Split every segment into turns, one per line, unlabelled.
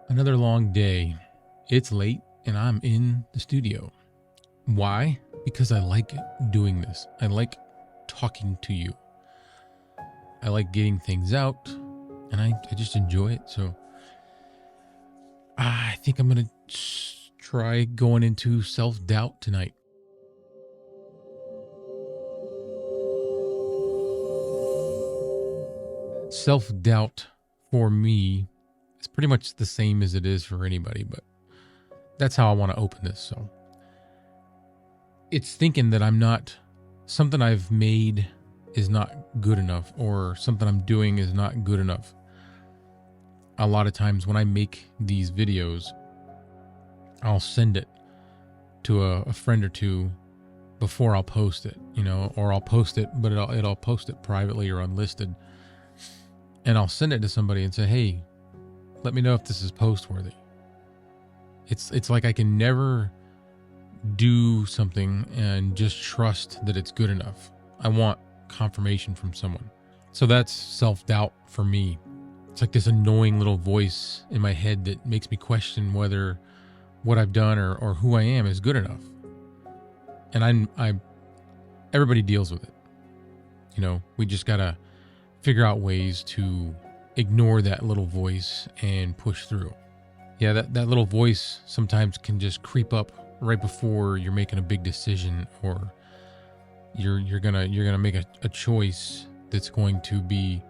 Another long day. It's late and I'm in the studio. Why? Because I like doing this. I like talking to you. I like getting things out and I just enjoy it. So I think I'm going to try going into self-doubt tonight. Self-doubt for me is pretty much the same as it is for anybody, but that's how I want to open this. So it's thinking that something I've made is not good enough, or something I'm doing is not good enough. A lot of times when I make these videos, I'll send it to a friend or two before I'll post it, or I'll post it, but I'll post it privately or unlisted. And I'll send it to somebody and say, hey, let me know if this is post worthy. It's like I can never do something and just trust that it's good enough. I want confirmation from someone. So that's self-doubt for me. It's like this annoying little voice in my head that makes me question whether what I've done or who I am is good enough. And everybody deals with it. We just gotta figure out ways to ignore that little voice and push through. Yeah, that little voice sometimes can just creep up right before you're making a big decision, or you're gonna make a choice that's going to be.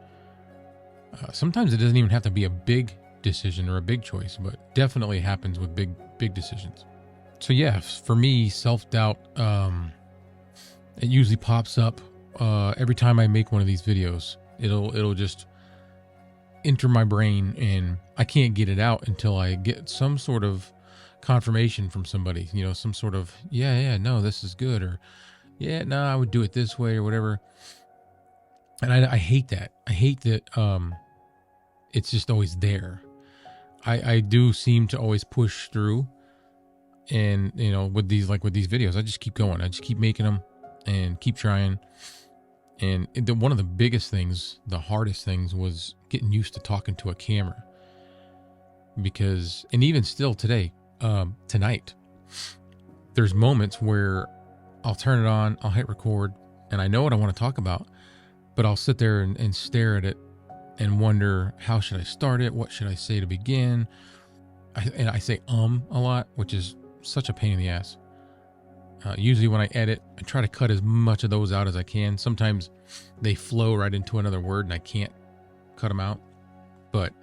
Sometimes it doesn't even have to be a big decision or a big choice, but definitely happens with big decisions. So yeah, for me, self-doubt, it usually pops up every time I make one of these videos. It'll just enter my brain, and I can't get it out until I get some sort of confirmation from somebody, some sort of, no, this is good, or no, I would do it this way, or whatever. And I hate that. I hate that it's just always there. I do seem to always push through, and with these videos, I just keep going. I just keep making them and keep trying. And one of the biggest things, the hardest things, was getting used to talking to a camera. And even still today, tonight, there's moments where I'll turn it on, I'll hit record, and I know what I want to talk about, but I'll sit there and stare at it and wonder, how should I start it? What should I say to begin? I say a lot, which is such a pain in the ass. Usually when I edit, I try to cut as much of those out as I can. Sometimes they flow right into another word and I can't cut them out, but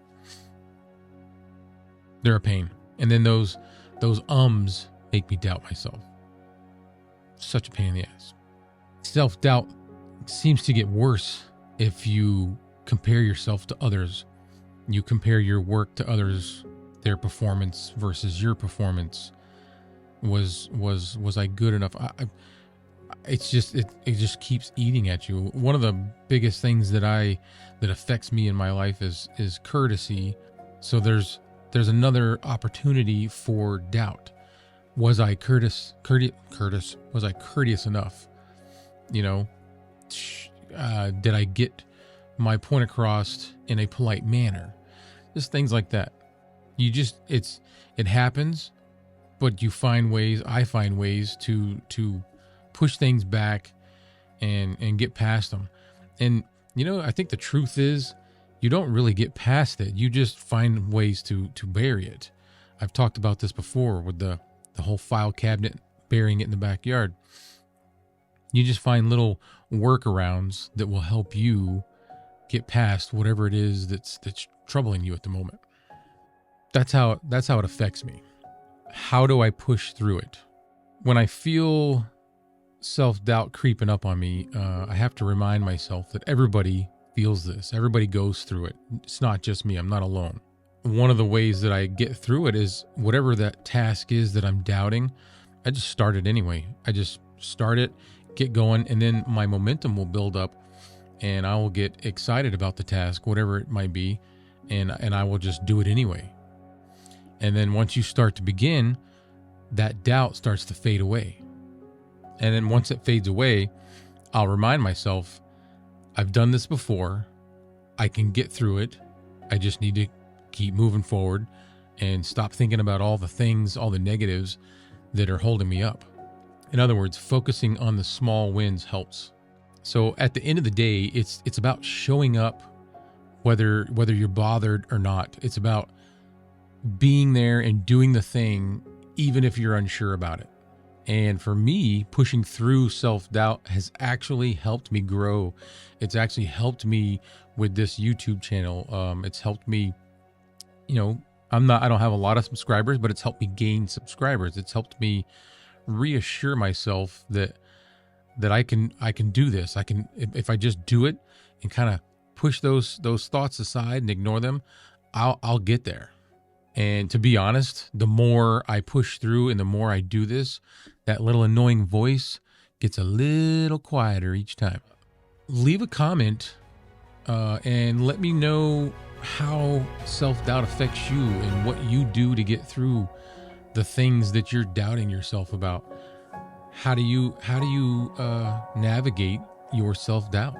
they're a pain. And then those ums make me doubt myself. Such a pain in the ass. Self-doubt seems to get worse if you compare yourself to others. You compare your work to others, their performance versus your performance. Was I good enough? It just keeps eating at you. One of the biggest things that affects me in my life is courtesy. So there's another opportunity for doubt. Was I courteous? Was I courteous enough? Did I get my point across in a polite manner? Just things like that. It happens. But I find ways to push things back and get past them. And, I think the truth is you don't really get past it. You just find ways to bury it. I've talked about this before with the whole file cabinet, burying it in the backyard. You just find little workarounds that will help you get past whatever it is that's troubling you at the moment. That's how it affects me. How do I push through it? When I feel self-doubt creeping up on me, I have to remind myself that everybody feels this. Everybody goes through it. It's not just me. I'm not alone. One of the ways that I get through it is whatever that task is that I'm doubting, I just start it anyway. I just start it, get going, and then my momentum will build up and I will get excited about the task, whatever it might be, and I will just do it anyway. And then once you start to begin, that doubt starts to fade away. And then once it fades away, I'll remind myself, I've done this before. I can get through it. I just need to keep moving forward and stop thinking about all the things, all the negatives that are holding me up. In other words, focusing on the small wins helps. So at the end of the day, it's about showing up whether you're bothered or not. It's about being there and doing the thing even if you're unsure about it. And for me, pushing through self-doubt has actually helped me grow. It's actually helped me with this YouTube channel. It's helped me, I don't have a lot of subscribers, but it's helped me gain subscribers. It's helped me reassure myself that I can do this. I can, if I just do it and kind of push those thoughts aside and ignore them, I'll get there. And to be honest, the more I push through and the more I do this, that little annoying voice gets a little quieter each time. Leave a comment and let me know how self-doubt affects you and what you do to get through the things that you're doubting yourself about. How do you navigate your self-doubt?